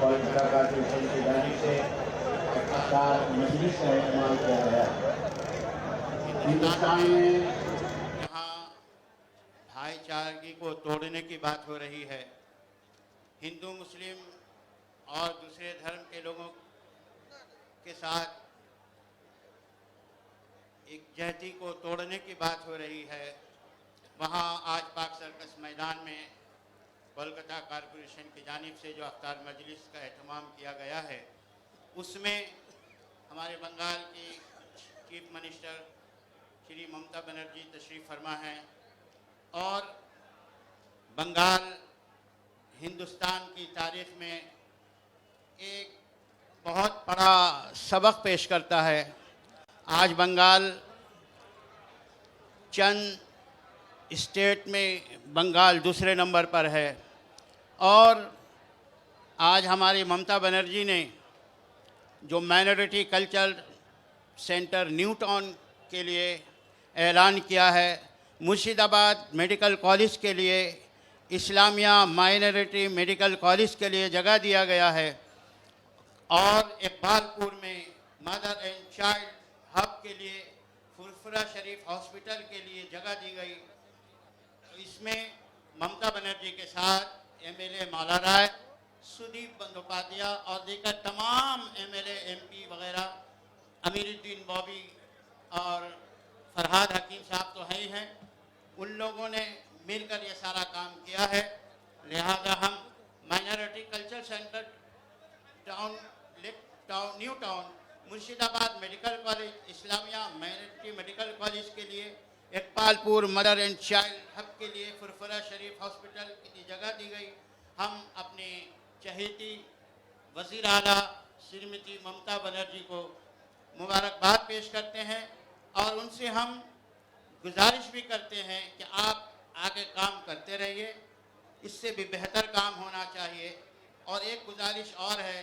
Kolkata corporation की जानिब से इफ्तार मजलिस का इस्तेमाल किया गया। हिंदुस्तान में जहाँ भाईचारगी को तोड़ने की बात हो रही है, हिंदू मुस्लिम और दूसरे धर्म के लोगों के साथ एकजुटती को तोड़ने की बात हो रही है, वहाँ आज पाक सर्कस मैदान में कोलकाता कॉरपोरेशन की जानिब से जो इफ्तार मजलिस का एहतमाम किया गया है, उसमें हमारे बंगाल की चीफ मिनिस्टर श्री ममता बनर्जी तशरीफ़ फरमा हैं और बंगाल हिंदुस्तान की तारीख़ में एक बहुत बड़ा सबक पेश करता है। आज बंगाल चंद स्टेट में बंगाल दूसरे नंबर पर है और आज हमारी ममता बनर्जी ने जो minority culture centre new town के लिए ऐलान किया है, मुर्शिदाबाद मेडिकल कॉलेज के लिए, इस्लामिया माइनॉरिटी मेडिकल कॉलेज के लिए जगह दिया गया है और इकबालपुर में मदर एंड चाइल्ड हब के लिए, फुरफुरा शरीफ हॉस्पिटल के लिए जगह दी गई। इसमें ममता बनर्जी के साथ एमएलए माला राय, सुदीप बंदोपाध्याय और दीगर तमाम एमएलए एमपी वगैरह, अमीरुद्दीन बॉबी और फरहाद हकीम साहब तो हैं ही हैं, उन लोगों ने मिलकर ये सारा काम किया है। लिहाजा हम minority culture centre new town, Murshidabad medical college, Islamia minority medical college के लिए, Iqbalpur mother and child hub के लिए, फुरफुरा शरीफ हॉस्पिटल की जगह दी गई। हम अपने चहेती वज़ीर आला श्रीमती ममता बनर्जी को मुबारकबाद पेश करते हैं और उनसे हम गुजारिश भी करते हैं कि आप आगे काम करते रहिए, इससे भी बेहतर काम होना चाहिए। और एक गुजारिश और है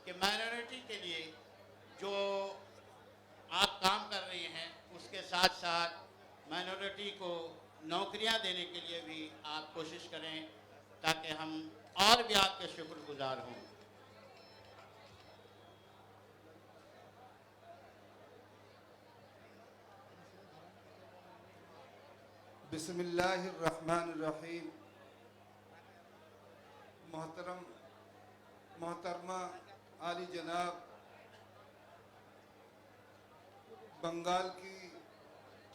कि माइनॉरिटी के लिए जो आप काम कर रही हैं, उसके साथ साथ माइनॉरिटी को नौकरियां देने के लिए भी आप कोशिश करें ताकि हम और भी आपके शुक्रगुजार हों। बिस्मिल्लाहिर्रहमानिर्रहीम। मोहतरमा आली जनाब बंगाल की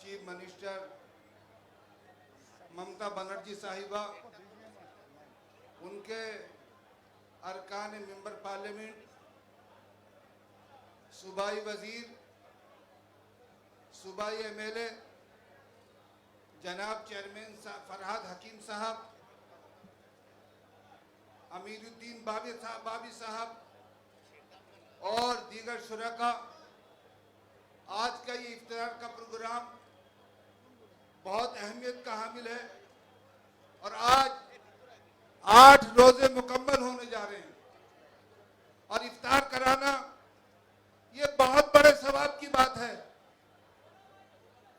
चीफ मिनिस्टर ममता बनर्जी साहिबा, उनके अरकान मेंबर पार्लियामेंट, सूबाई वज़ीर, सूबाई एमएलए जनाब चेयरमैन फरहाद हकीम साहब, अमीरुद्दीन बाबी साहब और दीगर शुरका, आज का ये इफ्तार का प्रोग्राम बहुत अहमियत का हामिल है और आज 8 रोजे मुकम्मल होने जा रहे हैं और इफ्तार कराना ये बहुत बड़े सवाब की बात है।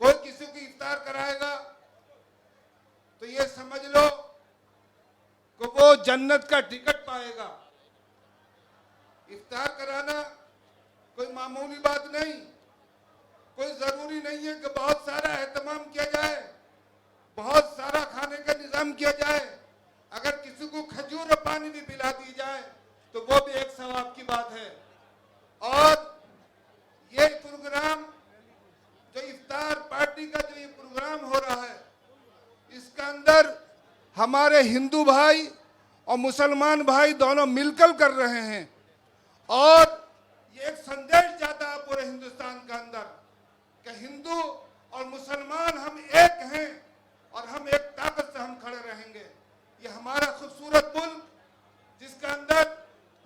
कोई किसी को इफ्तार कराएगा तो ये समझ लो कि वो जन्नत का टिकट पाएगा। इफ्तार कराना कोई मामूली बात नहीं, कोई जरूरी नहीं है कि बहुत सारा एहतमाम किया जाए, बहुत सारा खाने का निजाम किया जाए। अगर किसी को खजूर और पानी भी पिला दी जाए तो वो भी एक सवाब की बात है। और ये प्रोग्राम जो इफ्तार पार्टी का जो ये प्रोग्राम हो रहा है, इसका अंदर हमारे हिंदू भाई और मुसलमान भाई दोनों मिलकर कर रहे हैं और ये एक संदेश जाता है पूरे हिंदुस्तान के अंदर कि हिंदू और मुसलमान हम एक हैं और हम एक ताकत से हम खड़े रहेंगे। ये हमारा खूबसूरत मुल्क, जिसके अंदर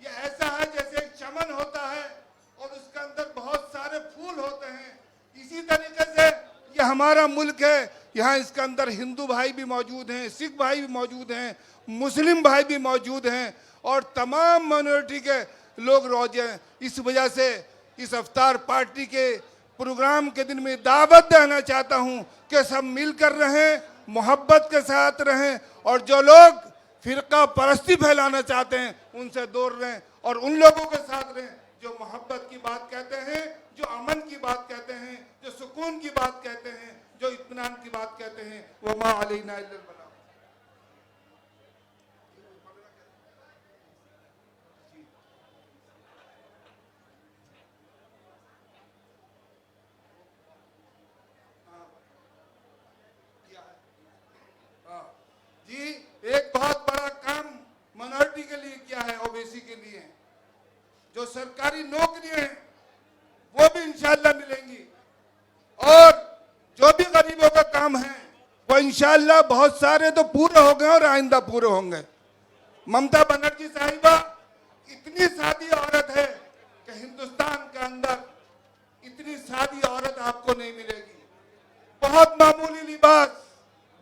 ये ऐसा है जैसे एक चमन होता है और उसके अंदर बहुत सारे फूल होते हैं, इसी तरीके से ये हमारा मुल्क है। यहाँ इसके अंदर हिंदू भाई भी मौजूद हैं, सिख भाई भी मौजूद हैं, मुस्लिम भाई भी मौजूद हैं और तमाम माइनॉरिटी के लोग रोजे हैं। इस वजह से इस इफ्तार पार्टी के प्रोग्राम के दिन में दावत देना चाहता हूँ कि सब मिलकर रहें, मोहब्बत के साथ रहें और जो लोग फिरका परस्ती फैलाना चाहते हैं उनसे दूर रहें और उन लोगों के साथ रहें जो मोहब्बत की बात कहते हैं, जो अमन की बात कहते हैं, जो सुकून की बात कहते हैं, जो इत्मीनान की बात कहते हैं। वमा अलैना इल्लल बलाग। जी, एक बहुत बड़ा काम माइनॉरिटी के लिए किया है, ओबीसी के लिए। जो सरकारी नौकरियां हैं वो भी इंशाल्लाह मिलेंगी और जो भी गरीबों का काम है वो इंशाल्लाह बहुत सारे तो पूरे हो गए और आइंदा पूरे होंगे। ममता बनर्जी साहिबा इतनी सादी औरत है कि हिंदुस्तान के अंदर इतनी सादी औरत आपको नहीं मिलेगी। बहुत मामूली लिबास,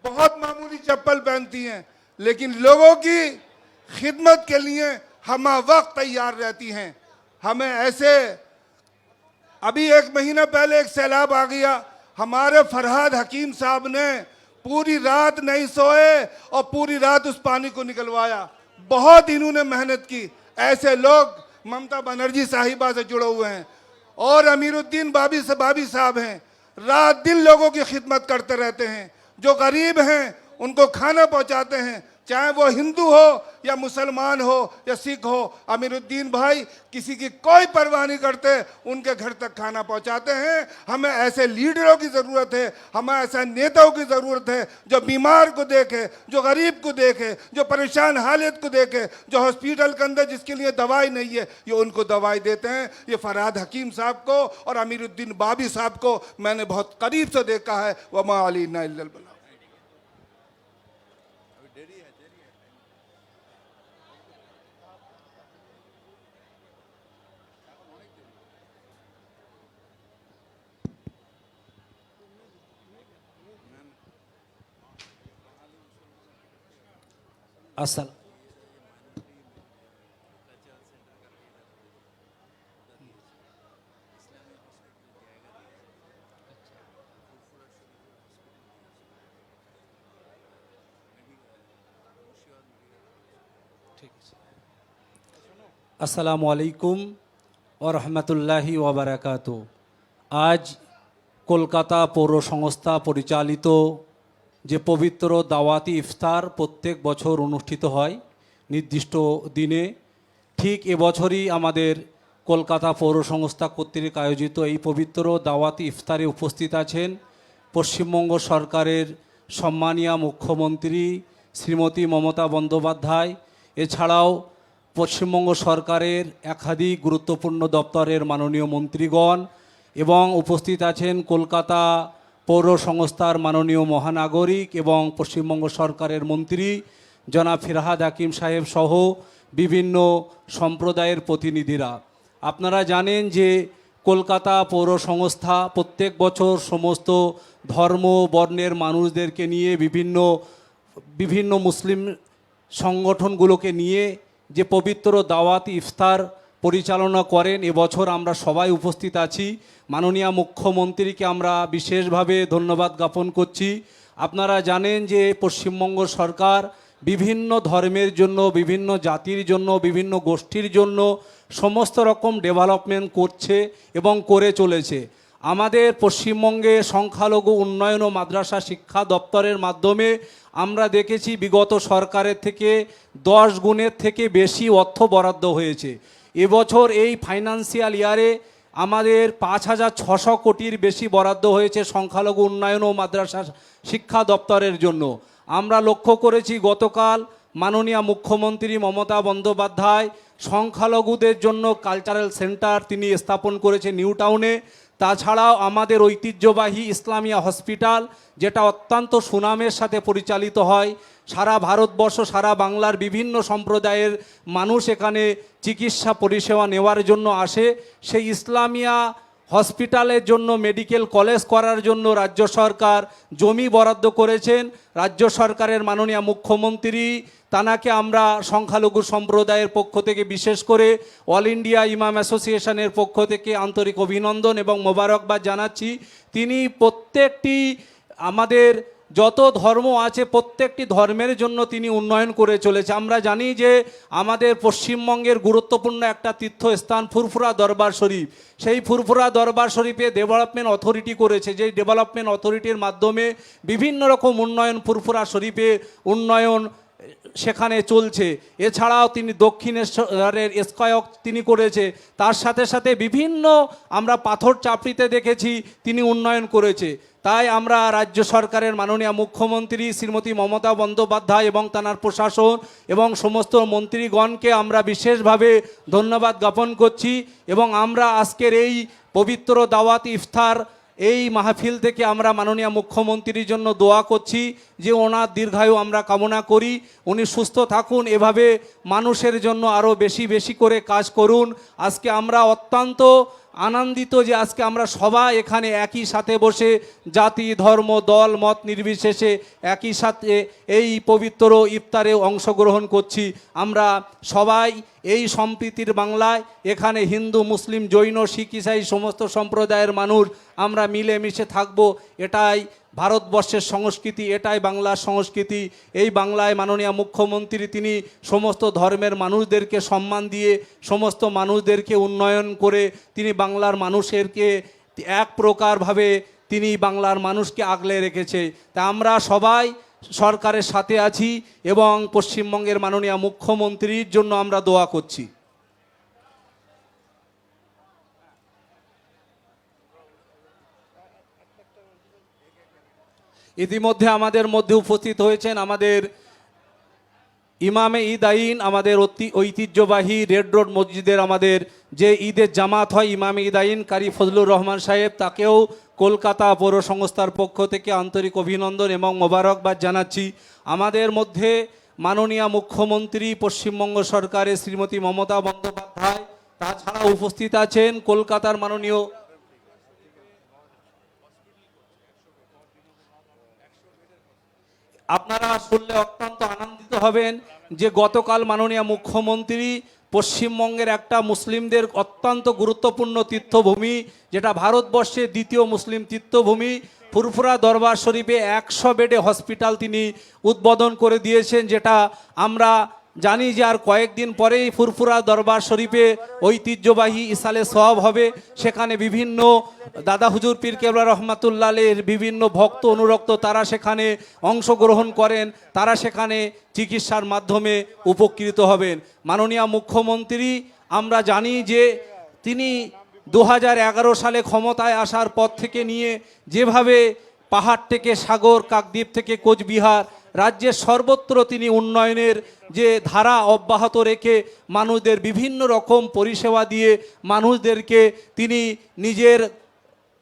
बहुत मामूली चप्पल पहनती हैं, लेकिन लोगों की खिदमत के लिए हम वक्त तैयार रहती हैं। हमें ऐसे, अभी 1 महीना पहले एक सैलाब आ गया, हमारे फरहाद हकीम साहब ने पूरी रात नहीं सोए और पूरी रात उस पानी को निकलवाया। बहुत इन्होंने मेहनत की। ऐसे लोग ममता बनर्जी साहिबा से जुड़े हुए हैं और अमीरुद्दीन बाबी साहब हैं, रात दिन लोगों की खिदमत करते रहते हैं। जो गरीब हैं उनको खाना पहुंचाते हैं, चाहे वो हिंदू हो या मुसलमान हो या सिख हो। अमीरुद्दीन भाई किसी की कोई परवाह नहीं करते, उनके घर तक खाना पहुंचाते हैं। हमें ऐसे लीडरों की ज़रूरत है, हमें ऐसे नेताओं की ज़रूरत है जो बीमार को देखे, जो गरीब को देखे, जो परेशान हालत को देखे, जो हॉस्पिटल के अंदर जिसके लिए दवाई नहीं है ये उनको दवाई देते हैं। ये फरहाद हकीम साहब को और अमीरुद्दीन बाबी साहब को मैंने बहुत करीब से देखा है। वमा अलैना इल्लल बलाग। असल अस्सलामु अलैकुम व रहमतुल्लाहि व बाराकातुहू। आज কলকাতা পৌর সংস্থা পরিচালিত যে পবিত্র দাওয়াতি ইফতার প্রত্যেক বছর অনুষ্ঠিত হয় নির্দিষ্ট দিনে, ঠিক এবছরই আমাদের কলকাতা পৌর সংস্থা কর্তৃক আয়োজিত এই পবিত্র দাওয়াতি ইফতারে উপস্থিত আছেন পশ্চিমবঙ্গ সরকারের সম্মানীয় মুখ্যমন্ত্রী শ্রীমতী মমতা বন্দ্যোপাধ্যায়, এছাড়াও পশ্চিমবঙ্গ সরকারের একাধিক গুরুত্বপূর্ণ দপ্তরের মাননীয় মন্ত্রীগণ এবং উপস্থিত আছেন কলকাতা পৌর সংস্থার মাননীয় মহানাগরিক এবং পশ্চিমবঙ্গ সরকারের মন্ত্রী জনাব ফিরহাদ হাকিম সাহেব সহ বিভিন্ন সম্প্রদায়ের প্রতিনিধিরা। আপনারা জানেন যে কলকাতা পৌর সংস্থা প্রত্যেক বছর সমস্ত ধর্ম বর্ণের মানুষদেরকে নিয়ে বিভিন্ন মুসলিম সংগঠনগুলোকে নিয়ে যে পবিত্র দাওয়াতি ইফতার পরিচালনা করেন। এবছর আমরা সবাই উপস্থিত আছি। মাননীয় মুখ্যমন্ত্রীকে আমরা বিশেষভাবে ধন্যবাদ জ্ঞাপন করছি। আপনারা জানেন যে পশ্চিমবঙ্গ সরকার বিভিন্ন ধর্মের জন্য, বিভিন্ন জাতির জন্য, বিভিন্ন গোষ্ঠীর জন্য সমস্ত রকম ডেভেলপমেন্ট করছে এবং করে চলেছে। আমাদের পশ্চিমবঙ্গে সংখ্যালঘু উন্নয়ন ও মাদ্রাসা শিক্ষা দপ্তরের মাধ্যমে আমরা দেখেছি বিগত সরকারের থেকে 10 গুণের থেকে বেশি অর্থ বরাদ্দ হয়েছে। এবছর এই ফাইন্যান্সিয়াল ইয়ারে আমাদের 5,600 কোটির বেশি বরাদ্দ হয়েছে সংখ্যালঘু উন্নয়ন ও মাদ্রাসা শিক্ষা দপ্তরের জন্য। আমরা লক্ষ্য করেছি গতকাল মাননীয় মুখ্যমন্ত্রী মমতা বন্দ্যোপাধ্যায় সংখ্যালঘুদের জন্য কালচারাল সেন্টার তিনি স্থাপন করেছে নিউ টাউনে। তাছাড়াও আমাদের ঐতিহ্যবাহী ইসলামিয়া হসপিটাল, যেটা অত্যন্ত সুনামের সাথে পরিচালিত হয়, সারা ভারতবর্ষ সারা বাংলার বিভিন্ন সম্প্রদায়ের মানুষ এখানে চিকিৎসা পরিষেবা নেওয়ার জন্য আসে। সেই ইসলামিয়া হসপিটালের জন্য মেডিকেল কলেজ করার জন্য রাজ্য সরকার জমি বরাদ্দ করেছেন। রাজ্য সরকারের মাননীয় মুখ্যমন্ত্রী তানাকে আমরা সংখ্যালঘু সম্প্রদায়ের পক্ষ থেকে, বিশেষ করে অল ইন্ডিয়া ইমাম অ্যাসোসিয়েশনের পক্ষ থেকে আন্তরিক অভিনন্দন এবং মোবারকবাদ জানাচ্ছি। তিনি প্রত্যেকটি আমাদের যত ধর্ম আছে প্রত্যেকটি ধর্মের জন্য তিনি উন্নয়ন করে চলেছে। আমরা জানি যে আমাদের পশ্চিমবঙ্গের গুরুত্বপূর্ণ একটা তীর্থস্থান ফুরফুরা দরবার শরীফ। সেই ফুরফুরা দরবার শরীফে ডেভেলপমেন্ট অথরিটি করেছে, যেই ডেভেলপমেন্ট অথরিটির মাধ্যমে বিভিন্ন রকম উন্নয়ন ফুরফুরা শরীফে উন্নয়ন সেখানে চলছে। এছাড়াও তিনি দক্ষিণেশ্বরের স্কায়ক তিনি করেছে, তার সাথে সাথে বিভিন্ন আমরা পাথর চাপড়িতে দেখেছি তিনি উন্নয়ন করেছে। তাই আমরা রাজ্য সরকারের মাননীয় মুখ্যমন্ত্রী শ্রীমতী মমতা বন্দ্যোপাধ্যায় এবং তাঁর প্রশাসন এবং সমস্ত মন্ত্রীগণকে আমরা বিশেষভাবে ধন্যবাদ জ্ঞাপন করছি। এবং আমরা আজকের এই পবিত্র দাওয়াত ইফতার এই মাহফিল থেকে আমরা মাননীয় মুখ্যমন্ত্রীর জন্য দোয়া করছি যে ওনার দীর্ঘায়ু আমরা কামনা করি, উনি সুস্থ থাকুন, এভাবে মানুষের জন্য আরও বেশি বেশি করে কাজ করুন। আজকে আমরা অত্যন্ত আনন্দিত যে আজকে আমরা সবাই এখানে একই সাথে বসে জাতি ধর্ম দল মত নির্বিশেষে একই সাথে এই পবিত্র ইফতারে অংশগ্রহণ করছি। আমরা সবাই এই সম্প্রীতির বাংলায় এখানে হিন্দু মুসলিম জৈন শিখ ইসাই সমস্ত সম্প্রদায়ের মানুষ আমরা মিলেমিশে থাকব, এটাই ভারতবর্ষের সংস্কৃতি, এটাই বাংলার সংস্কৃতি। এই বাংলায় মাননীয় মুখ্যমন্ত্রী তিনি সমস্ত ধর্মের মানুষদেরকে সম্মান দিয়ে সমস্ত মানুষদেরকে উন্নয়ন করে তিনি বাংলার মানুষেরকে এক প্রকারভাবে তিনি বাংলার মানুষকে আগলে রেখেছে। তা আমরা সবাই সরকারের সাথে আছি এবং পশ্চিমবঙ্গের মাননীয় মুখ্যমন্ত্রীর জন্য আমরা দোয়া করছি। ইতিমধ্যে আমাদের মধ্যে উপস্থিত হয়েছেন আমাদের ইমামে ঈদ আইন, আমাদের ঐতিহ্যবাহী রেড রোড মসজিদের আমাদের যে ঈদের জামাত হয় ইমামে ঈদ আইন কারি ফজলুর রহমান সাহেব, তাকেও কলকাতা পৌর সংস্থার পক্ষ থেকে আন্তরিক অভিনন্দন এবং মোবারকবাদ জানাচ্ছি। আমাদের মধ্যে মাননীয় মুখ্যমন্ত্রী পশ্চিমবঙ্গ সরকারের শ্রীমতী মমতা বন্দ্যোপাধ্যায়, তাছাড়া উপস্থিত আছেন কলকাতার মাননীয় আপনারা শুনলে অত্যন্ত আনন্দিত হবেন যে গতকাল মাননীয় মুখ্যমন্ত্রী পশ্চিমবঙ্গের একটা মুসলিমদের অত্যন্ত গুরুত্বপূর্ণ তীর্থভূমি, যেটা ভারতবর্ষের দ্বিতীয় মুসলিম তীর্থভূমি ফুরফুরা দরবার শরীফে 100 বেডে হসপিটাল তিনি উদ্বোধন করে দিয়েছেন, যেটা আমরা জানি যে আর কয়েকদিন পরেই ফুরফুরা দরবার শরীফে ঐতিহ্যবাহী ইসালে সওয়াব হবে। সেখানে বিভিন্ন দাদা হুজুর পীর কেবলা রহমাতুল্লাহের বিভিন্ন ভক্ত অনুরক্ত তারা সেখানে অংশগ্রহণ করেন, তারা সেখানে চিকিৎসার মাধ্যমে উপকৃত হবেন। মাননীয় মুখ্যমন্ত্রী আমরা জানি যে তিনি 2011 সালে ক্ষমতায় আসার পর থেকে নিয়ে যেভাবে পাহাড় থেকে সাগর, কাকদ্বীপ থেকে কোচবিহার রাজ্যের সর্বত্র তিনি উন্নয়নের যে ধারা অব্যাহত রেখে মানুষদের বিভিন্ন রকম পরিষেবা দিয়ে মানুষদেরকে তিনি নিজের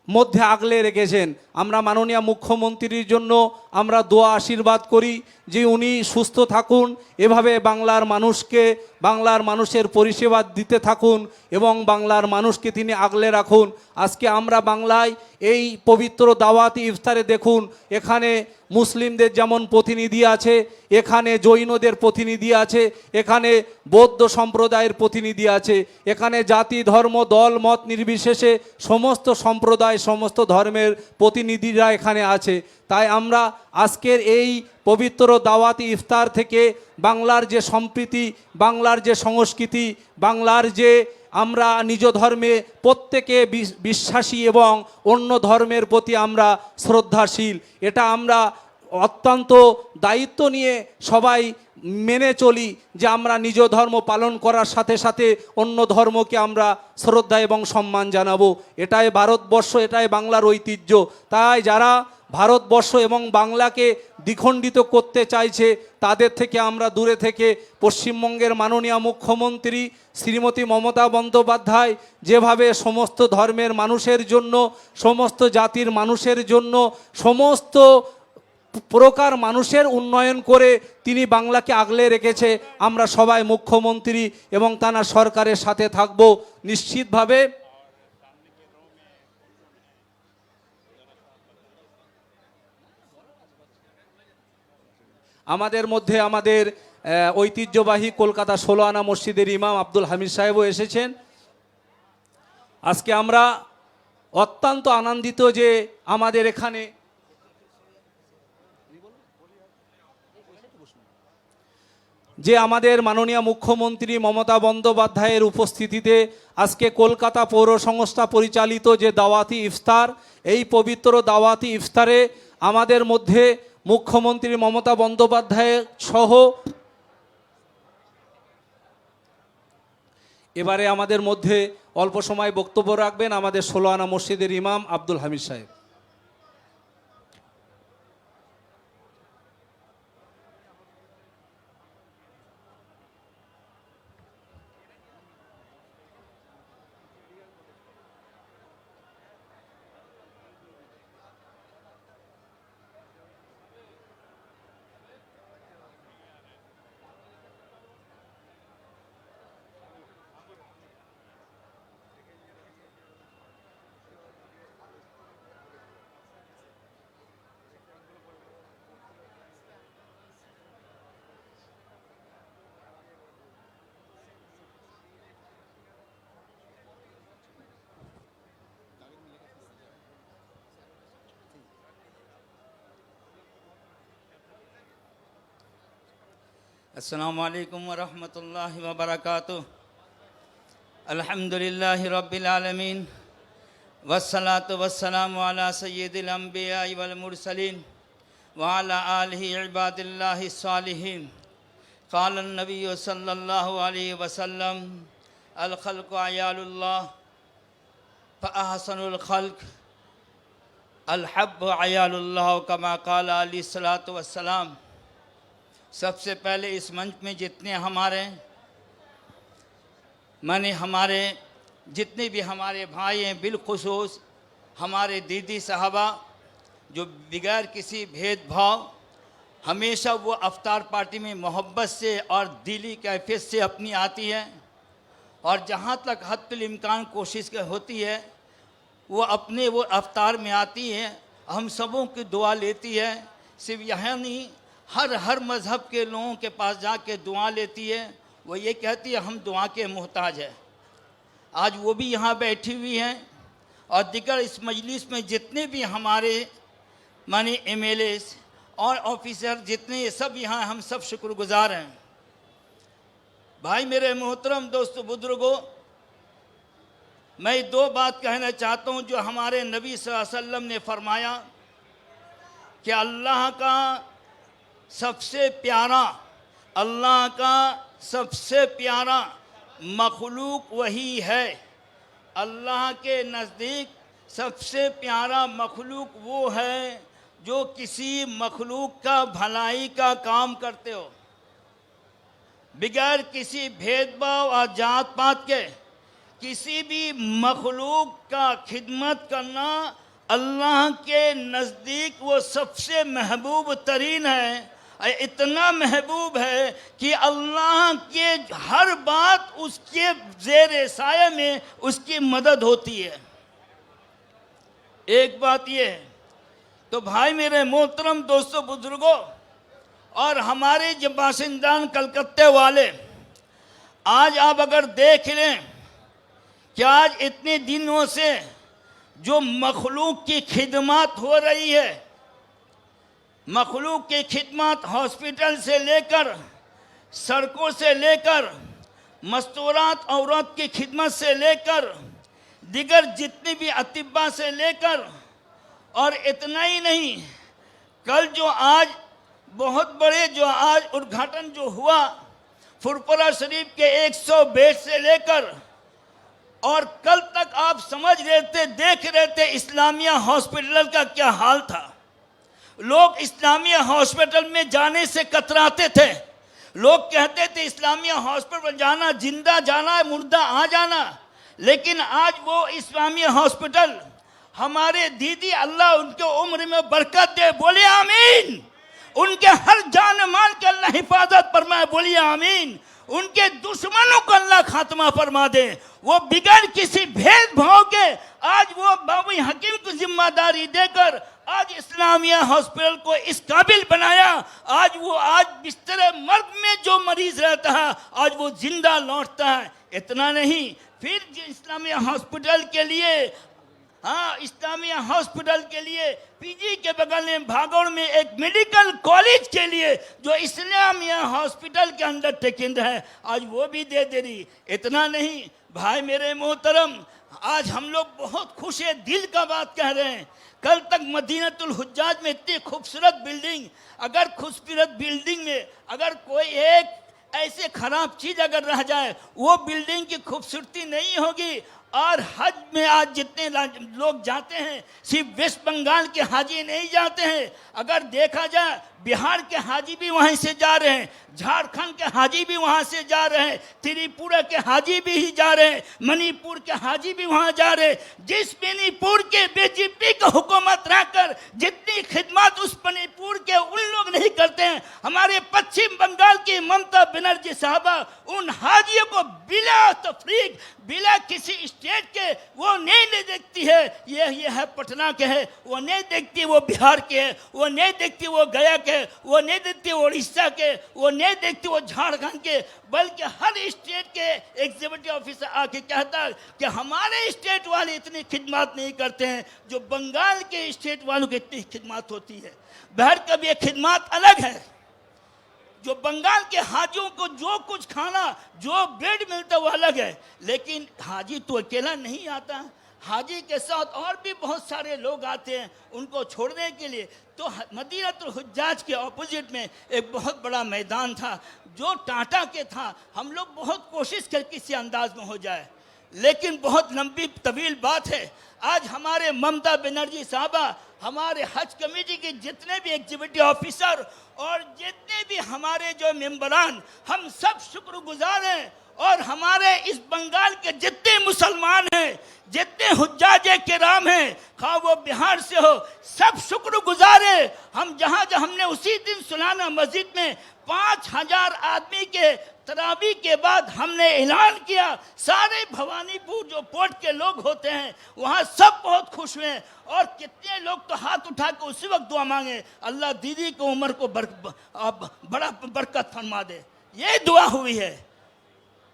মধ্যে আগলে রেখেছেন। আমরা মাননীয় মুখ্যমন্ত্রীর জন্য আমরা দোয়া আশীর্বাদ করি যে উনি সুস্থ থাকুন, এভাবে বাংলার মানুষকে বাংলার মানুষের পরিষেবা দিতে থাকুন এবং বাংলার মানুষকে তিনি আগলে রাখুন। আজকে আমরা বাংলায় এই পবিত্র দাওয়াতি ইফতারে দেখুন এখানে মুসলিমদের যেমন প্রতিনিধি আছে, এখানে জৈনদের প্রতিনিধি আছে, এখানে বৌদ্ধ সম্প্রদায়ের প্রতিনিধি আছে, এখানে জাতি ধর্ম দল মত নির্বিশেষে সমস্ত সম্প্রদায় সমস্ত ধর্মের প্রতিনিধিরা এখানে আছে। তাই আমরা আজকের এই পবিত্র দাওয়াতি ইফতার থেকে বাংলার যে সম্প্রীতি, বাংলার যে সংস্কৃতি, বাংলার যে আমরা নিজ ধর্মে প্রত্যেকে বিশ্বাসী এবং অন্য ধর্মের প্রতি আমরা শ্রদ্ধাশীল, এটা আমরা অত্যন্ত দায়িত্ব নিয়ে সবাই মেনে চলি যে আমরা নিজ ধর্ম পালন করার সাথে সাথে অন্য ধর্মকে আমরা শ্রদ্ধা এবং সম্মান জানাবো। এটাই ভারতবর্ষ, এটাই বাংলার ঐতিহ্য। তাই যারা ভারতবর্ষ এবং বাংলাকে দ্বিখণ্ডিত করতে চাইছে তাদের থেকে আমরা দূরে থেকে পশ্চিমবঙ্গের মাননীয় মুখ্যমন্ত্রী শ্রীমতী মমতা বন্দ্যোপাধ্যায় যেভাবে সমস্ত ধর্মের মানুষের জন্য, সমস্ত জাতির মানুষের জন্য, সমস্ত প্রকার মানুষের উন্নয়ন করে তিনি বাংলাকে আগলে রেখেছে, আমরা সবাই মুখ্যমন্ত্রী এবং তার সরকারের সাথে থাকব নিশ্চিতভাবে। আমাদের মধ্যে আমাদের ঐতিহ্যবাহী কলকাতা 16 আনা মসজিদের ইমাম আব্দুল হামিদ সাহেবও এসেছেন। আজকে আমরা অত্যন্ত আনন্দিত যে আমাদের এখানে যে আমাদের মাননীয় মুখ্যমন্ত্রী মমতা বন্দ্যোপাধ্যায়ের উপস্থিতিতে আজকে কলকাতা পৌর সংস্থা পরিচালিত যে দাওয়াতি ইফতার, এই পবিত্র দাওয়াতি ইফতারে আমাদের মধ্যে মুখ্যমন্ত্রী মমতা বন্দ্যোপাধ্যায় সহ এবারে আমাদের মধ্যে অল্প সময় বক্তব্য রাখবেন আমাদের 16 আনা মসজিদের ইমাম আব্দুল হামিদ সাহেব। अस्सलामु अलैकुम वरहमतुल्लाहि वबरकातुह। अल्हम्दुलिल्लाहि रब्बिल आलमीन वस्सलातु वस्सलामु अला सय्यिदिल अंबियाइ वल मुरसलीन व अला आलिहि इबादिल्लाहि सालिहीन। क़ाल अन्नबिय्यु सल्लल्लाहु अलैहि वसल्लम अल खल्क़ु अयालुल्लाह फ अहसनुल खल्क़ अल हब्बु अयालुल्लाह कमा क़ाल अलैहि सलातु वस्सलाम। सबसे पहले इस मंच में जितने हमारे जितने भी हमारे भाई हैं, बिलखुसूस हमारे दीदी साहबा जो बगैर किसी भेदभाव हमेशा वो अफ्तार पार्टी में मोहब्बत से और दिली कैफियत से अपनी आती है, और जहाँ तक हद्दुल इम्कान कोशिश होती है वो अपने वो अफ्तार में आती है, हम सबों की दुआ लेती है। सिर्फ यहाँ नहीं, हर मज़हब के लोगों के पास जाके दुआ लेती है। वो ये कहती है हम दुआ के मोहताज है। आज वो भी यहाँ बैठी हुई हैं, और दिगर इस मजलिस में जितने भी हमारे माने MLA और ऑफिसर जितने सब यहाँ, हम सब शुक्रगुजार हैं। भाई मेरे मोहतरम दोस्तों बुजुर्गों, मैं दो बात कहना चाहता हूँ जो हमारे नबी सल्लल्लाहु अलैहि वसल्लम ने फरमाया कि अल्लाह का सबसे प्यारा मखलूक वही है। अल्लाह के नज़दीक सबसे प्यारा मखलूक वो है जो किसी मखलूक का भलाई का काम करते हो, बगैर किसी भेदभाव और जात पात के किसी भी मखलूक का खिदमत करना अल्लाह के नज़दीक वो सबसे महबूब तरीन है। इतना महबूब है कि अल्लाह के हर बात उसके ज़ेर साया में उसकी मदद होती है। एक बात ये है। तो भाई मेरे मोहतरम दोस्तों बुजुर्गों और हमारे जो बाशिंदान कलकत्ते वाले, आज आप अगर देख लें कि आज इतने दिनों से जो मखलूक की खिदमत हो रही है, मखलूक की खिदमत हॉस्पिटल से लेकर, सड़कों से लेकर, मस्तूरात औरत की खिदमत से लेकर, दिगर जितनी भी अतिब्बा से लेकर, और इतना ही नहीं, कल जो आज बहुत बड़े जो आज उद्घाटन जो हुआ फुरपुरा शरीफ के 100 बेड से लेकर, और कल तक आप समझ रहे थे, देख रहे थे इस्लामिया हॉस्पिटल का क्या हाल था। लोग इस्लामिया हॉस्पिटल में जाने से कतराते थे। लोग कहते थे इस्लामिया हॉस्पिटल जाना जिंदा जाना है, मुर्दा आ जाना। लेकिन आज वो इस्लामिया हॉस्पिटल हमारे दीदी, अल्लाह उनके उम्र में बरकत दे, बोलिए आमीन। उनके हर जान मान के अल्लाह हिफाजत फरमाए, बोलिए आमीन। उनके दुश्मनों को अल्लाह खात्मा फरमा दे। वो बिगैर किसी भेदभाव के आज वो बाबू हकीम को जिम्मेदारी देकर आज इस्लामिया हॉस्पिटल को इस काबिल बनाया। आज बिस्तर मर्ग में जो मरीज रहता है आज वो जिंदा लौटता है। इतना नहीं, फिर इस्लामिया हॉस्पिटल के लिए हाँ, इस्लामिया हॉस्पिटल के लिए पीजी के बगल में भागौड़ में एक मेडिकल कॉलेज के लिए जो इस्लामिया हॉस्पिटल के अंडर टेकिंग है, आज वो भी दे रही। इतना नहीं भाई मेरे मोहतरम, आज हम लोग बहुत खुश है, दिल का बात कह रहे हैं। कल तक मदीनतुल हुज्जाज में इतनी खूबसूरत बिल्डिंग, अगर खूबसूरत बिल्डिंग में अगर कोई एक ऐसे खराब चीज अगर रह जाए, वो बिल्डिंग की खूबसूरती नहीं होगी। और हज में आज जितने लोग जाते हैं, सिर्फ वेस्ट बंगाल के हाजी नहीं जाते हैं, अगर देखा जाए बिहार के हाजी भी वहीं से जा रहे हैं, झारखंड के हाजी भी वहां से जा रहे हैं, त्रिपुरा के हाजी भी ही जा रहे हैं, मणिपुर के हाजी भी वहां जा रहे हैं। जिस मणिपुर के बीजेपी की हुकूमत रहकर जितनी खिदमत उस मणिपुर के उन लोग नहीं करते हैं, हमारे पश्चिम बंगाल की ममता बनर्जी साहबा उन हाजियों को बिला तफरीक, बिला किसी स्टेट के वो नहीं देखती है। ये है पटना के है, वो नहीं देखती वो बिहार के है, वो नहीं देखती वो गया के, वो नहीं देखती वो उड़ीसा के, वो नहीं देखती वो झारखंड के, बल्कि हर स्टेट के एग्जीक्यूटिव ऑफिसर आके कहता है कि हमारे स्टेट वाले इतनी खिदमत नहीं करते हैं जो बंगाल के स्टेट वालों की इतनी खिदमत होती है। बिहार का भी एक खिदमत अलग है। जो बंगाल के हाजियों को जो कुछ खाना, जो बेड मिलता है वो अलग है, लेकिन हाजी तो अकेला नहीं आता, हाजी के साथ और भी बहुत सारे लोग आते हैं उनको छोड़ने के लिए। तो मदीनतुल हुज्जाज के ऑपोजिट में एक बहुत बड़ा मैदान था जो टाटा के था। हम लोग बहुत कोशिश कर किसी अंदाज में हो जाए, लेकिन बहुत लंबी तवील बात है। आज हमारे ममता बनर्जी साहबा, हमारे हज कमेटी के जितने भी एग्जीक्यूटिव ऑफिसर और जितने भी हमारे जो मेंबरान, हम सब शुक्रगुजार हैं। और हमारे इस बंगाल के जितने मुसलमान हैं, जितने हुज्जाज किराम हैं, खा वो बिहार से हो, सब शुक्रगुजार हैं। हम जहाँ हमने उसी दिन सुलाना मस्जिद में 5000 आदमी के तरावी के बाद हमने ऐलान किया, सारे भवानीपुर जो पोर्ट के लोग होते हैं वहाँ सब बहुत खुश हुए। और कितने लोग तो हाथ उठा के उसी वक्त दुआ मांगे, अल्लाह दीदी को उम्र को बड़ा बरकत फरमा दे। ये दुआ हुई है।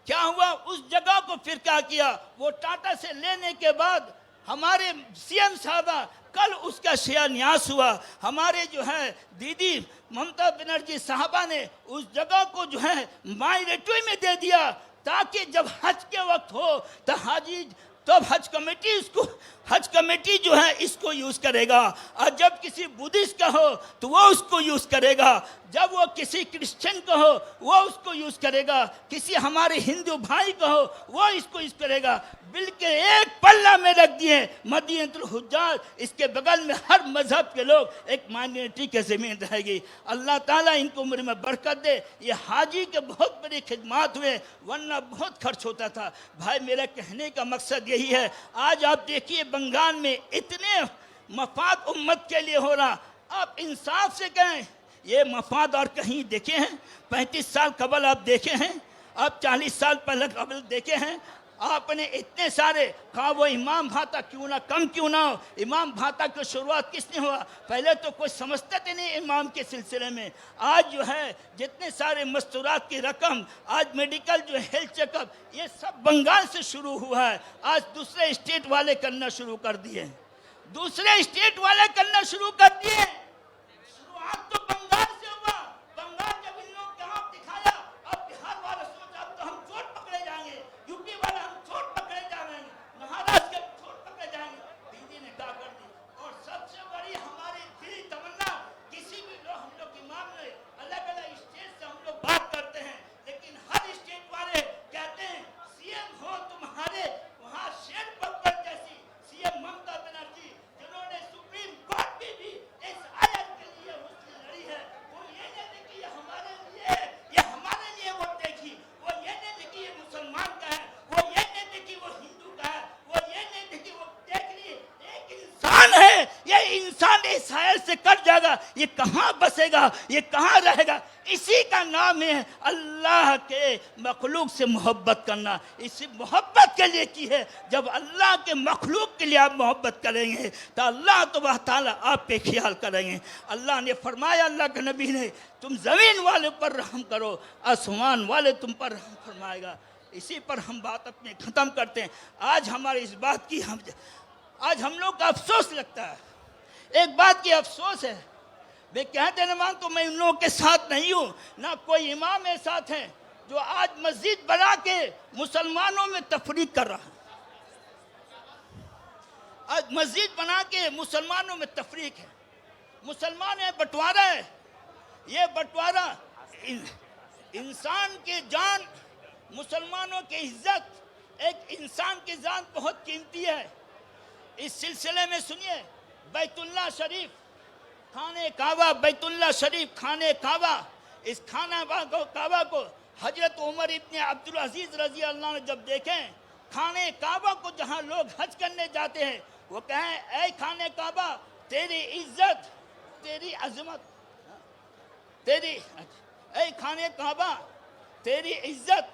क्या हुआ उस जगह को, फिर क्या किया, वो टाटा से लेने के बाद हमारे सीएम साहबा कल उसका शिलान्यास हुआ। हमारे जो है दीदी ममता बनर्जी साहबा ने उस जगह को जो है माइरेटरी में दे दिया, ताकि जब हज के वक्त हो तो हाजी, तब हज कमेटी जो है इसको यूज करेगा। और जब किसी बुद्धिस्ट का हो तो वो उसको यूज करेगा, जब वो किसी क्रिश्चियन का हो वो उसको यूज करेगा, किसी हमारे हिंदू भाई का हो वो इसको यूज करेगा। बिल के एक पल्ला में रख दिए मदीनतुल हुज्जाज, इसके बगल में हर मजहब के लोग, एक माइनॉरिटी के जमीन रहेगी। अल्लाह ताला इनको उम्र में बरकत दे। ये हाजी के बहुत बड़ी खिदमत हुए, वरना बहुत खर्च होता था। भाई मेरा कहने का मकसद यही है, आज आप देखिए बंगाल में इतने मफाद उम्मत के लिए हो रहा, आप इंसाफ से कहें ये मफाद और कहीं देखे हैं? 35 साल कबल आप देखे हैं? आप 40 साल पहले कबल देखे हैं? आपने इतने सारे कहा वो इमाम भाता क्यों ना, कम क्यों ना हो, इमाम भाता की शुरुआत किसने हुआ? पहले तो कोई समझते थे नहीं इमाम के सिलसिले में। आज जो है जितने सारे मस्तूरात की रकम, आज मेडिकल जो हेल्थ चेकअप, ये सब बंगाल से शुरू हुआ है। आज दूसरे स्टेट वाले करना शुरू कर दिए, दूसरे स्टेट वाले करना शुरू कर दिए। शुरुआत तो बंगाल से हुआ। बंगाल जब इन लोग के हाथ दिखाया, अब बिहार वाले सोचा अब तो हम चोट पकड़े जाएंगे, यूपी वाले हम चोट पकड़े जाएंगे, महाराष्ट्र के चोट पकड़े जाएंगे। दीदी ने क्या कर दी। और सबसे बड़ी हमारी दिली तमन्ना, किसी भी लोग हम लोग इमाम ने अलग अलग स्टेट से हम लोग बात करते हैं, लेकिन हर स्टेट वाले कहते हैं सीएम हो तुम्हारे वहाँ शेर बब्बर जैसी सीएम ममता बनर्जी, जिन्होंने सुप्रीम कोर्ट में भी इस आयत के लिए उसकी लड़ी है। वो ये नहीं देखी ये हमारे लिए, ये हमारे लिए वोट देखी, वो ये नहीं देखी ये मुसलमान का है, वो ये नहीं देखी वो हिंदू का है, वो ये नहीं देखी वो देख ली एक इंसान है, ये इंसान इस आयत से कट जाएगा, ये कहाँ बसेगा, ये कहाँ रहेगा? इसी का नाम है अल्लाह के मखलूक से मोहब्बत करना। इसी मोहब्बत के लिए की है। जब अल्लाह के मखलूक के लिए आप मोहब्बत करेंगे तो अल्लाह तबारक ताला आप पे ख्याल करेंगे। अल्लाह ने फरमाया, अल्लाह के नबी ने, तुम ज़मीन वाले पर रहम करो, आसमान वाले तुम पर रहम फरमाएगा। इसी पर हम बात अपनी ख़त्म करते हैं। आज हमारी इस बात की हम आज हम लोग का अफसोस लगता है। एक बात की अफसोस है, वे कहते नमान तो मैं उन लोगों के साथ नहीं हूं, ना कोई इमाम मेरे साथ है जो आज मस्जिद बना के मुसलमानों में तफरीक कर रहा है। आज मस्जिद बना के मुसलमानों में तफरीक है। मुसलमान है, बंटवारा है। ये बंटवारा इंसान की जान, मुसलमानों की इज्जत, एक इंसान की जान बहुत कीमती है। इस सिलसिले में सुनिए, बैतुल्लाह शरीफ खाने काबा, बैतुल्लाह शरीफ खाने काबा, इस खाना काबा को हजरत उमर इब्न अब्दुल अजीज रजी अल्लाह ने जब देखें, खाने काबा को जहां लोग हज करने जाते हैं, वो कहें ऐ खाने काबा, तेरी इज्जत, तेरी अजमत, तेरी ऐ खाने काबा, तेरी इज्जत,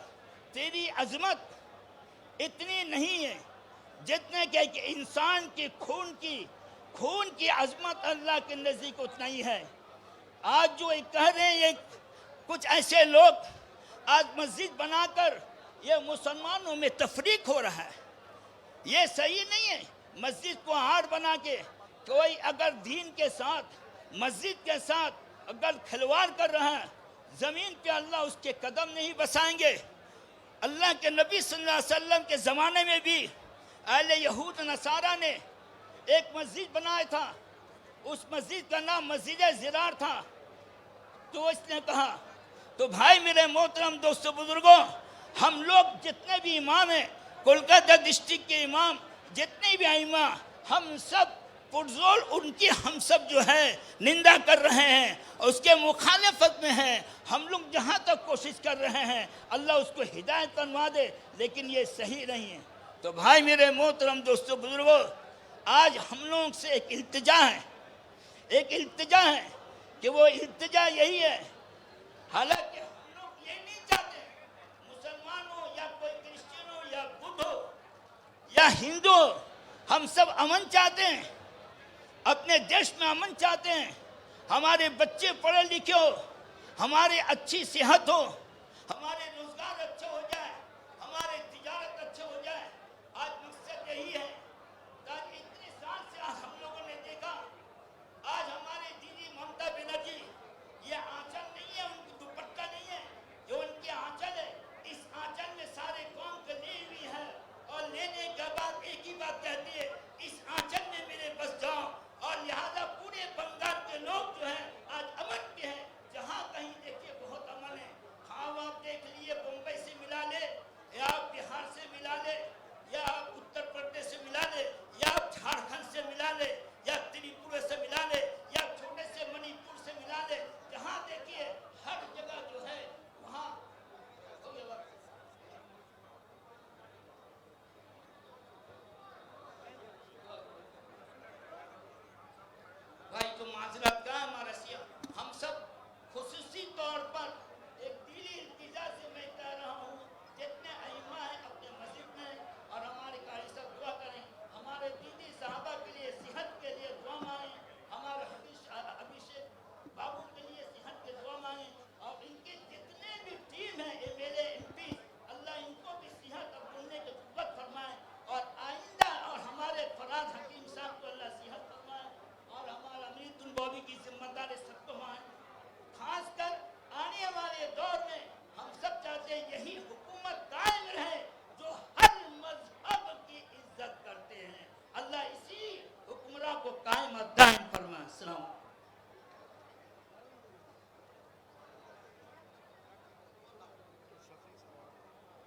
तेरी अजमत इतनी नहीं है जितने के कि इंसान की खून की अजमत अल्लाह के नज़दीक उतना ही है। आज जो कह रहे हैं ये कुछ ऐसे लोग, आज मस्जिद बनाकर ये मुसलमानों में तफरीक हो रहा है, ये सही नहीं है। मस्जिद को हार बना के कोई अगर दीन के साथ, मस्जिद के साथ अगर खिलवाड़ कर रहा है, ज़मीन पे अल्लाह उसके कदम नहीं बसाएंगे। अल्लाह के नबी सल्लल्लाहु अलैहि वसल्लम के ज़माने में भी अहले यहूद नसारा ने एक मस्जिद बनाया था। उस मस्जिद का नाम मस्जिद ज़िरार था। तो इसने कहा, तो भाई मेरे मोहतरम दोस्तों बुजुर्गों, हम लोग जितने भी इमाम हैं, कोलकाता डिस्ट्रिक्ट के इमाम, जितने भी आइमा, हम सब पुरजोर उनकी हम सब जो है निंदा कर रहे हैं, उसके मुखालिफत में हैं। हम लोग जहाँ तक कोशिश कर रहे हैं अल्लाह उसको हिदायत करवा दे, लेकिन ये सही नहीं है। तो भाई मेरे मोहतरम दोस्तों बुजुर्गों, आज हम लोगों से एक इल्तिजा है कि वो इल्तिजा यही है, हालांकि हम लोग ये नहीं चाहते मुसलमान हो या कोई क्रिश्चियन हो या बुद्ध हो या हिंदू हो, हम सब अमन चाहते हैं, अपने देश में अमन चाहते हैं। हमारे बच्चे पढ़े लिखे हो, हमारे अच्छी सेहत हो, हमारे रोजगार अच्छे हो जाए, हमारे तिजारत अच्छे हो जाए। आज मकसद यही है। आज इतने साल से हम लोगों ने देखा, आज हमारे दीदी ममता बनर्जी, ये आंचल नहीं है, उनकी दुपट्टा नहीं है, जो उनकी आंचल है, इस आंचल में सारे कौम को ली हुई है, और लेने के बाद एक ही बात कहती है, इस आंचल में मेरे बस जाओ। और लिहाजा पूरे बंगाल के लोग जो हैं आज अमन के हैं। जहाँ कहीं देखिए बहुत अमन है। हाँ, आप देख लिए मुंबई से मिला ले, या आप बिहार से मिला ले, या आप उत्तर प्रदेश से मिला ले, या आप झारखंड से मिला ले, या त्रिपुरा से मिला ले, या छोटे से मणिपुर से मिला ले, जहाँ देखिए हर जगह जो है वहाँ भाई तो माजरत का हमारा सिया, हम सब खुसूसी तौर पर एक दिली इल्तिजा से मैं कह रहा हूँ, जितने अइम्मा हैं अपने मस्जिद में और हमारे कारी सब दुआ करें, हमारे दीदी साहबा के लिए सेहत के लिए दुआ मांगें, हमारे अभिषेक बाबू के लिए सेहत के दुआ मांगें, और इनके जितने भी टीम हैं MLA MP, अल्लाह इनको भी सेहत और बोलने की कुव्वत फरमाए, और आइंदा और हमारे फराज हकीम साहब को अल्लाह सेहत फरमाए, और हमारा अमीरुल बॉबी की जिम्मेदारी सबको माने। खासकर आने वाले दौर में हम सब चाहते हैं यही हुकूमत कायम रहे जो हर मजहब की इज्जत करते हैं। अल्लाह इसी हुक्मरान को कायम और दायम फरमाए। सलाम।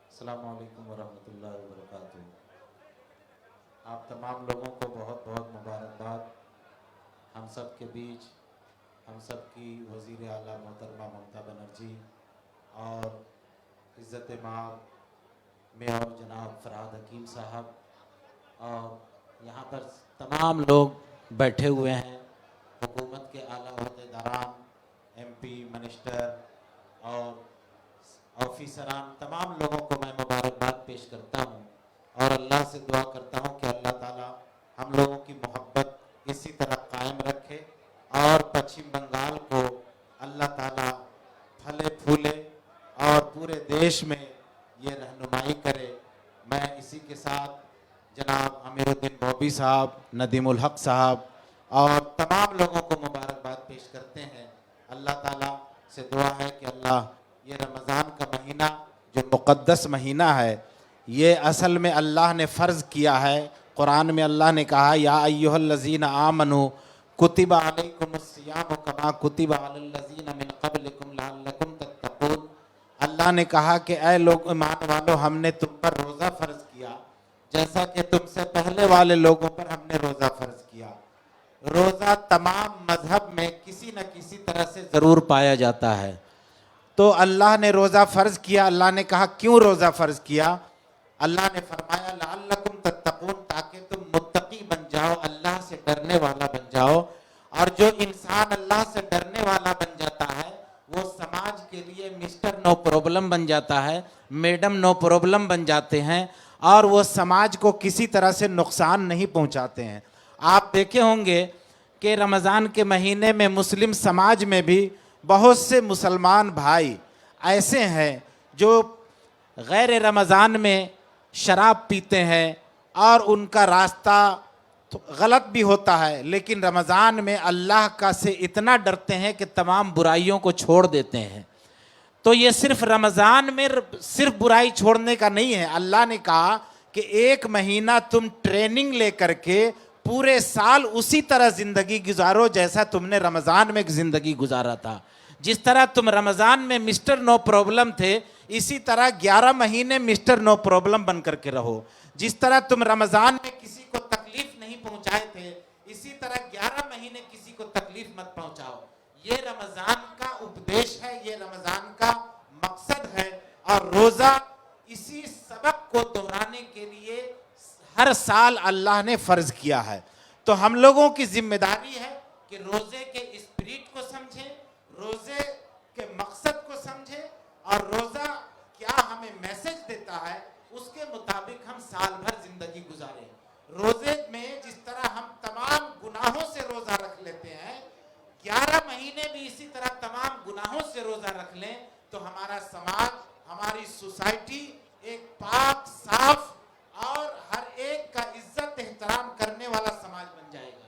अस्सलामु अलैकुम वरहमतुल्लाहि वबरकातुहू। आप तमाम लोगों को बहुत बहुत मुबारकबाद। हम सब के बीच हम सब की वज़ीर आला मोहतरमा ममता बनर्जी और इज़्ज़त माब मेयर जनाब फरहाद हकीम साहब, और यहाँ पर तमाम लोग बैठे हुए हैं, हुकूमत के आला अहदेदारान, MP, मिनिस्टर और ऑफिसरान, तमाम लोगों को मैं मुबारकबाद पेश करता हूँ और अल्लाह से दुआ करता हूँ कि अल्लाह ताला हम लोगों की मोहब्बत इसी तरह कायम रखे और पश्चिम बंगाल को अल्लाह ताला फले फूले और पूरे देश में ये रहनुमाई करे। मैं इसी के साथ जनाब अमीरुद्दीन बॉबी साहब, नदीमुल हक साहब और तमाम लोगों को मुबारकबाद पेश करते हैं। अल्लाह ताला से दुआ है कि अल्लाह ये रमज़ान का महीना जो मुक़द्दस महीना है, ये असल में अल्लाह ने फ़र्ज़ किया है। कुरान में अल्लाह ने कहा या अय्युहल्लज़ीना आमनू कुतिबा अलैकुमुस्सियामु कमा कुतिबा अलल्लज़ीना मिन क़ब्लिकुम लअल्लकुम तत्तक़ून। अल्लाह ने कहा कि ऐ लोग ईमान वालो, हमने तुम पर रोज़ा फ़र्ज़ किया जैसा कि तुमसे पहले वाले लोगों पर हमने रोज़ा फ़र्ज़ किया। रोज़ा तमाम मज़हब में किसी न किसी तरह से ज़रूर पाया जाता है। तो अल्लाह ने रोज़ा फ़र्ज़ किया। अल्लाह ने कहा क्यों रोज़ा फ़र्ज़ किया? अल्लाह ने फरमाया लअल्लकुम तत्तक़ून, ताकि तुम मुत्तकी बन जाओ, अल्लाह से डरने वाला बन जाओ। और जो इंसान अल्लाह से डरने वाला बन जाता है वो समाज के लिए मिस्टर नो प्रॉब्लम बन जाता है, मैडम नो प्रॉब्लम बन जाते हैं और वो समाज को किसी तरह से नुकसान नहीं पहुंचाते हैं। आप देखे होंगे कि रमज़ान के महीने में मुस्लिम समाज में भी बहुत से मुसलमान भाई ऐसे हैं जो गैर रमज़ान में शराब पीते हैं और उनका रास्ता तो गलत भी होता है, लेकिन रमज़ान में अल्लाह का से इतना डरते हैं कि तमाम बुराइयों को छोड़ देते हैं। तो ये सिर्फ रमज़ान में सिर्फ बुराई छोड़ने का नहीं है। अल्लाह ने कहा कि एक महीना तुम ट्रेनिंग लेकर के पूरे साल उसी तरह ज़िंदगी गुजारो जैसा तुमने रमज़ान में ज़िंदगी गुजारा था। जिस तरह तुम रमज़ान में मिस्टर नो प्रॉब्लम थे, इसी तरह 11 महीने मिस्टर नो प्रॉब्लम बन करके रहो। जिस तरह तुम रमज़ान में किसी को तकलीफ नहीं पहुंचाए थे, इसी तरह 11 महीने किसी को तकलीफ मत पहुंचाओ। ये रमज़ान का उपदेश है, ये रमज़ान का मकसद है। और रोज़ा इसी सबक को दोहराने के लिए हर साल अल्लाह ने फ़र्ज़ किया है। तो हम लोगों की जिम्मेदारी है कि रोज़े के स्पिरिट को समझें, रोज़े के मकसद को समझें और रोज़ा क्या हमें मैसेज देता है उसके मुताबिक हम साल भर जिंदगी गुजारें। रोज़े में जिस तरह हम तमाम गुनाहों से रोज़ा रख लेते हैं, 11 महीने भी इसी तरह तमाम गुनाहों से रोज़ा रख लें तो हमारा समाज, हमारी सोसाइटी एक पाक, साफ और हर एक का इज्जत एहतराम करने वाला समाज बन जाएगा।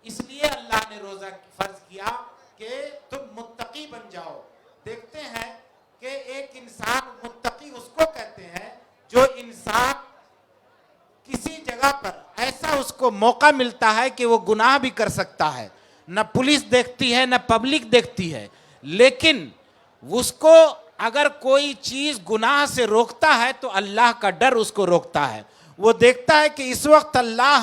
इसलिए अल्लाह ने रोज़ा फ़र्ज़ किया कि तुम मुत्तकी बन जाओ। देखते हैं कि एक इंसान मुत्तकी उसको कहते हैं जो इंसान किसी जगह पर ऐसा उसको मौका मिलता है कि वो गुनाह भी कर सकता है, न पुलिस देखती है न पब्लिक देखती है, लेकिन उसको अगर कोई चीज़ गुनाह से रोकता है तो अल्लाह का डर उसको रोकता है। वो देखता है कि इस वक्त अल्लाह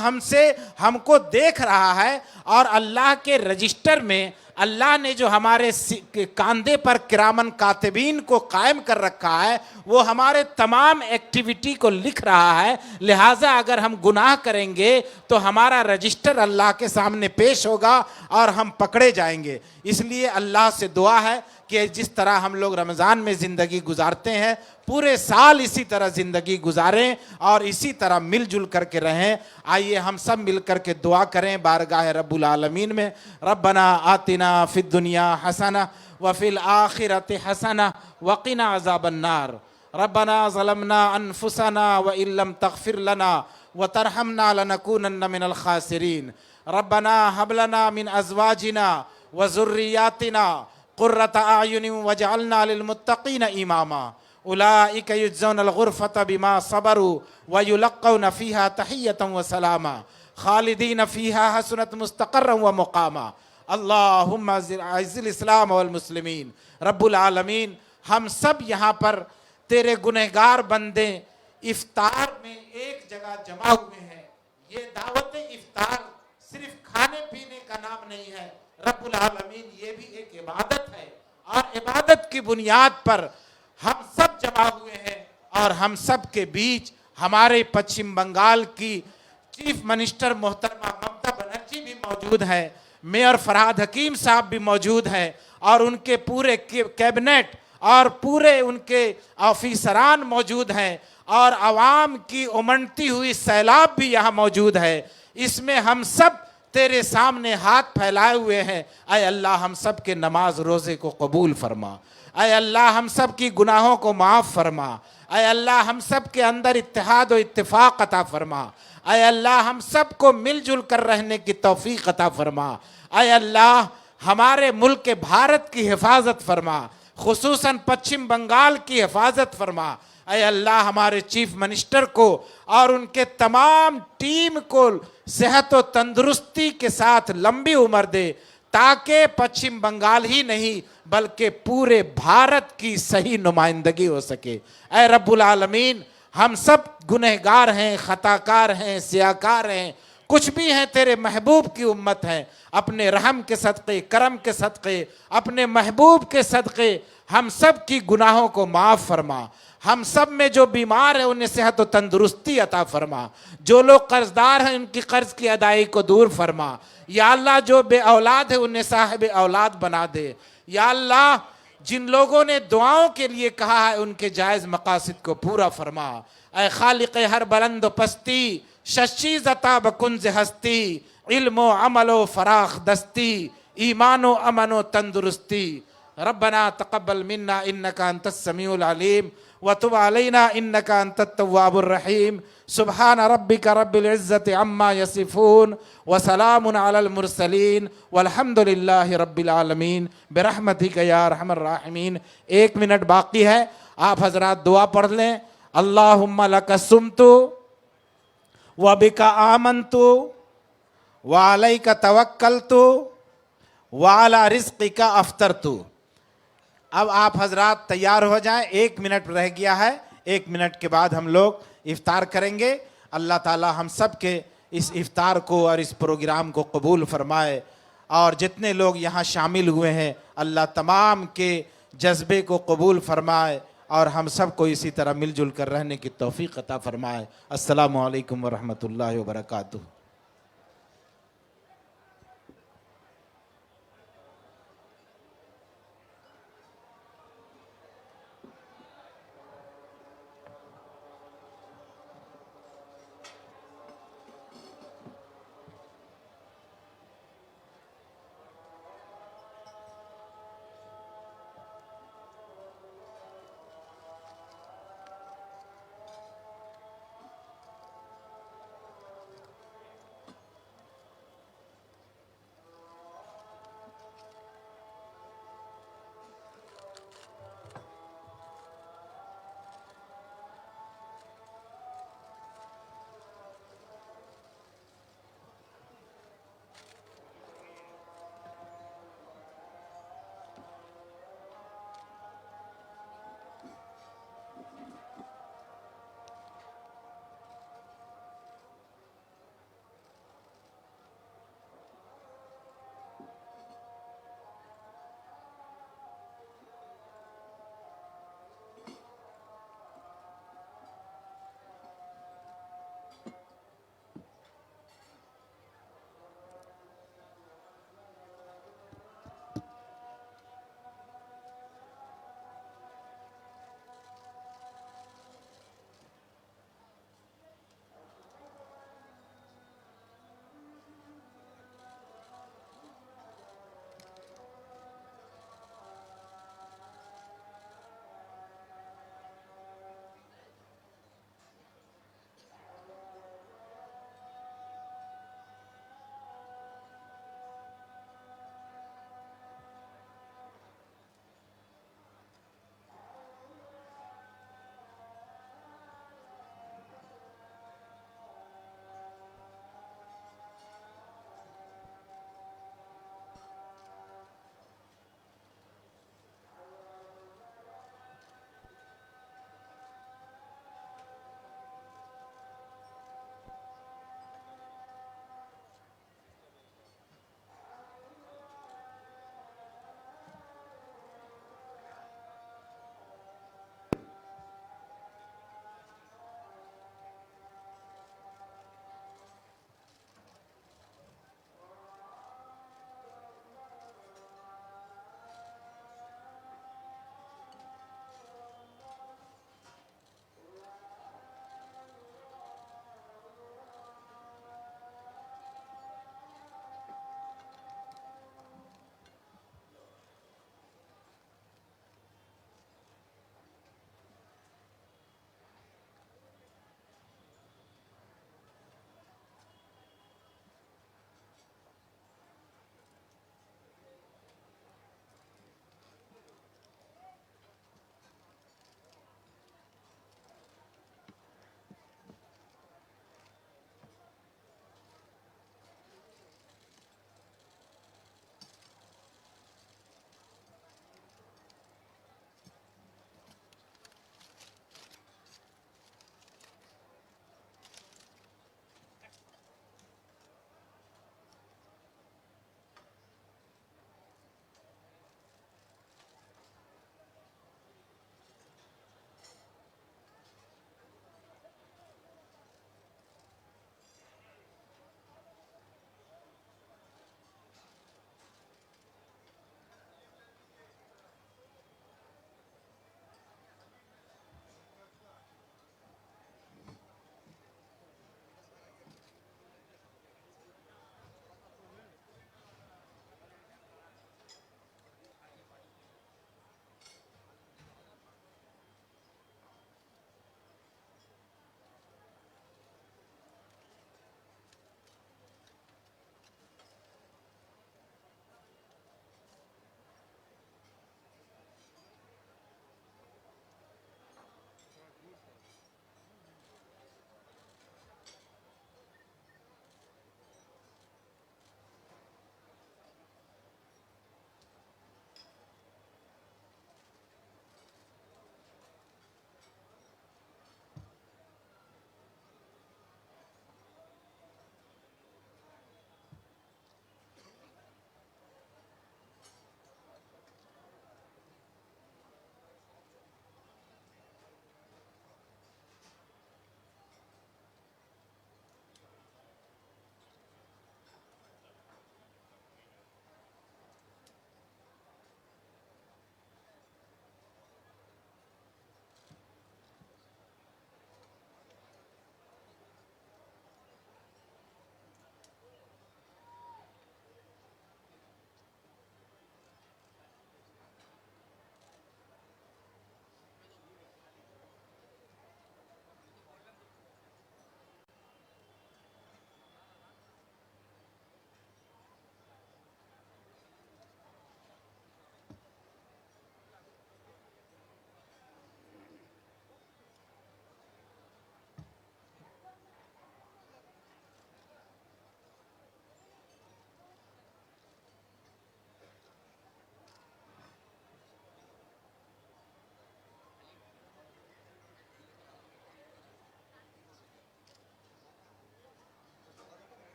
हमको देख रहा है और अल्लाह के रजिस्टर में अल्लाह ने जो हमारे कांधे पर किरामन कातिबीन को कायम कर रखा है वो हमारे तमाम एक्टिविटी को लिख रहा है। लिहाजा अगर हम गुनाह करेंगे तो हमारा रजिस्टर अल्लाह के सामने पेश होगा और हम पकड़े जाएंगे। इसलिए अल्लाह से दुआ है कि जिस तरह हम लोग रमज़ान में ज़िंदगी गुजारते हैं पूरे साल इसी तरह ज़िंदगी गुजारें और इसी तरह मिलजुल करके रहें। आइए हम सब मिल करके दुआ करें बारगाह रब्बुल आलमीन में। रब्बना आतिना फिद दुनिया हसना व फिल आखिरति हसना वक़िना अज़ाबन्नार। रब्बना ज़लमना अनफुसना व इल्लम तग़फ़िर लना व तरहमना लनकूनन्न मिनल ख़ासिरीन। रब्बना हब लना मिन अज़वाजिना व ज़ुर्रियातिना क़ुर्रत अयुन वजअलना लिलमुत्तक़ीन इमामा। उलाइक युज़्ज़ौनल ग़ुरफ़त बिमा सबरू व युलक़्क़ौन फ़ीहा तहिय्यतन व सलामा ख़ालिदीन फ़ीहा हसनत मुस्तक़र्रन व मुक़ामा। अल्लाहुम्मा अज़्ज़िल इस्लाम वल मुस्लिमीन। रब्बुल आलमीन, हम सब यहाँ पर तेरे गुनहगार बंदे इफ्तार में एक जगह जमा हुए हैं। ये दावत इफ्तार सिर्फ खाने पीने का नाम नहीं है रब्बुल आलमीन, ये भी एक इबादत है और इबादत की बुनियाद पर हम सब जमा हुए हैं। और हम सब के बीच हमारे पश्चिम बंगाल की चीफ मिनिस्टर मोहतरमा ममता बनर्जी भी मौजूद है, मेयर फरहाद हकीम साहब भी मौजूद हैं और उनके पूरे कैबिनेट और पूरे उनके ऑफिसरान मौजूद हैं और आवाम की उमड़ती हुई सैलाब भी यहाँ मौजूद है। इसमें हम सब तेरे सामने हाथ फैलाए हुए हैं। ऐ अल्लाह, हम सब के नमाज रोज़े को कबूल फरमा। ऐ अल्लाह, हम सब की गुनाहों को माफ़ फरमा। अय अल्लाह हम सब के अंदर इत्तेहाद और इत्तेफाक अता फरमा। अय अल्लाह हम सब को मिलजुल कर रहने की तौफीक अता फरमा। अय अल्लाह हमारे मुल्क के भारत की हिफाजत फरमा, खुसूसन पश्चिम बंगाल की हिफाजत फरमा। अय अल्लाह हमारे चीफ मिनिस्टर को और उनके तमाम टीम को सेहत और तंदुरुस्ती के साथ लंबी उम्र दे, ताकि पश्चिम बंगाल ही नहीं बल्कि पूरे भारत की सही नुमाइंदगी हो सके। ऐ रब्बुल आलमीन, हम सब गुनहगार हैं, खताकार हैं, सियाकार हैं, कुछ भी हैं तेरे महबूब की उम्मत हैं। अपने रहम के सदक़े, करम के सदक़े, अपने महबूब के सदक़े हम सब की गुनाहों को माफ़ फरमा। हम सब में जो बीमार है उन्हें सेहत और तंदुरुस्ती अता फरमा। जो लोग कर्जदार हैं उनकी कर्ज की अदायगी को दूर फरमा। या अल्लाह जो बे औलाद है उन्हें साहिब औलाद बना दे। या अल्लाह जिन लोगों ने दुआओं के लिए कहा है उनके जायज़ मकासद को पूरा फरमा। ऐ खालिक़ हर बुलंद पस्ती, शशी ज़ता बकुंज हस्ती, इल्मो अमलो फराख दस्ती, ईमानो अमनो तंदुरुस्ती। रब्बना तक़ब्बल मिन्ना इन्नका अंतस समीउल अलीम व तुब अलैना इन्नका अंतत तव्वाबुर रहीम। सुब्हान रब्बिका रब्बिल इज़्ज़ति अम्मा यसिफून व सलामुन अलल मुरसलीन वल्हम्दुलिल्लाहि रब्बिल आलमीन बिरहमतिका या अरहमर राहिमीन। 1 मिनट बाकी है, आप हजरात दुआ पढ़ लें। अल्लाहुम्मा लका सुमतु व बिका आमनतु व अलैका तवक्कलतु व अला रिज़्क़िका अफ़तरतु। अब आप हजरात तैयार हो जाएं, 1 मिनट रह गया है। 1 मिनट के बाद हम लोग इफ्तार करेंगे। अल्लाह ताला हम सब के इस इफ्तार को और इस प्रोग्राम को कबूल फरमाए, और जितने लोग यहाँ शामिल हुए हैं अल्लाह तमाम के जज्बे को कबूल फरमाए और हम सब को इसी तरह मिलजुल कर रहने की तौफीक अता फरमाए। अस्सलामु अलैकुम व रहमतुल्लाहि व बरकातुहू।